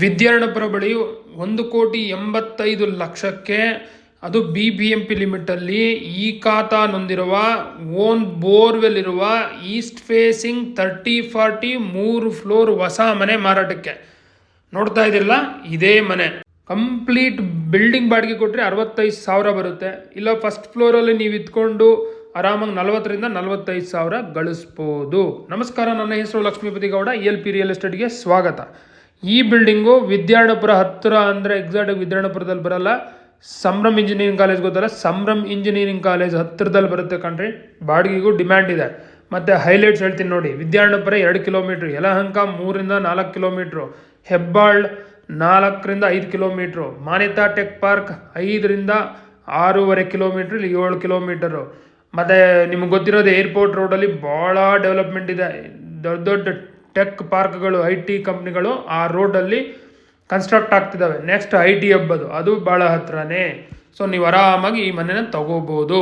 ವಿದ್ಯಾರಣ್ಯಪುರ ಬಳಿ 1,85,00,000ಕ್ಕೆ ಅದು BBMP ಲಿಮಿಟಲ್ಲಿ ಈ ಖಾತಾ ನೊಂದಿರುವ ಓನ್ ಬೋರ್ವೆಲ್ ಇರುವ ಈಸ್ಟ್ ಫೇಸಿಂಗ್ 30-40 3 ಫ್ಲೋರ್ ಹೊಸ ಮನೆ ಮಾರಾಟಕ್ಕೆ. ನೋಡ್ತಾ ಇದ್ದಿರಲ್ಲ, ಇದೇ ಮನೆ. ಕಂಪ್ಲೀಟ್ ಬಿಲ್ಡಿಂಗ್ ಬಾಡಿಗೆ ಕೊಟ್ಟರೆ 65,000 ಬರುತ್ತೆ. ಇಲ್ಲ ಫಸ್ಟ್ ಫ್ಲೋರಲ್ಲಿ ನೀವು ಇದ್ಕೊಂಡು ಆರಾಮಾಗಿ 40,000-45,000 ಗಳಿಸ್ಬೋದು. ನಮಸ್ಕಾರ, ನನ್ನ ಹೆಸರು ಲಕ್ಷ್ಮೀಪತಿ ಗೌಡ, ELP ರಿಯಲ್ ಎಸ್ಟೇಟ್ಗೆ ಸ್ವಾಗತ. ಈ ಬಿಲ್ಡಿಂಗು ವಿದ್ಯಾರಣ್ಯಪುರ ಹತ್ತಿರ, ಅಂದರೆ ಎಕ್ಸಾಕ್ಟ್ ವಿದ್ಯಾರಣ್ಯಪುರದಲ್ಲಿ ಬರಲ್ಲ, ಸಂಭ್ರಮ್ ಇಂಜಿನಿಯರಿಂಗ್ ಕಾಲೇಜ್ ಗೊತ್ತಲ್ಲ, ಸಂಭ್ರಮ್ ಇಂಜಿನಿಯರಿಂಗ್ ಕಾಲೇಜ್ ಹತ್ತಿರದಲ್ಲಿ ಬರುತ್ತೆ ಕಣ್ರಿ. ಬಾಡಿಗೆಗೂ ಡಿಮ್ಯಾಂಡ್ ಇದೆ. ಮತ್ತು ಹೈಲೈಟ್ಸ್ ಹೇಳ್ತೀನಿ ನೋಡಿ. Vidyaranyapura 2 kilometre, Yelahanka 3-4 kilometre, Hebbal 4-5 kilometre, Manyata tech park 5-6.5 kilometre, ಇಲ್ಲಿ 7 ಕಿಲೋಮೀಟರು. ಮತ್ತು ನಿಮ್ಗೆ ಗೊತ್ತಿರೋದು ಏರ್ಪೋರ್ಟ್ ರೋಡಲ್ಲಿ ಭಾಳ ಡೆವಲಪ್ಮೆಂಟ್ ಇದೆ. ದೊಡ್ಡ ದೊಡ್ಡ ಟೆಕ್ ಪಾರ್ಕ್ಗಳು, IT ಕಂಪ್ನಿಗಳು ಆ ರೋಡಲ್ಲಿ ಕನ್ಸ್ಟ್ರಕ್ಟ್ ಆಗ್ತಿದ್ದಾವೆ. ನೆಕ್ಸ್ಟ್ IT ಹಬ್ಬದು, ಅದು ಭಾಳ ಹತ್ರನೇ. ಸೊ ನೀವು ಆರಾಮಾಗಿ ಈ ಮನೆನ ತಗೋಬೋದು.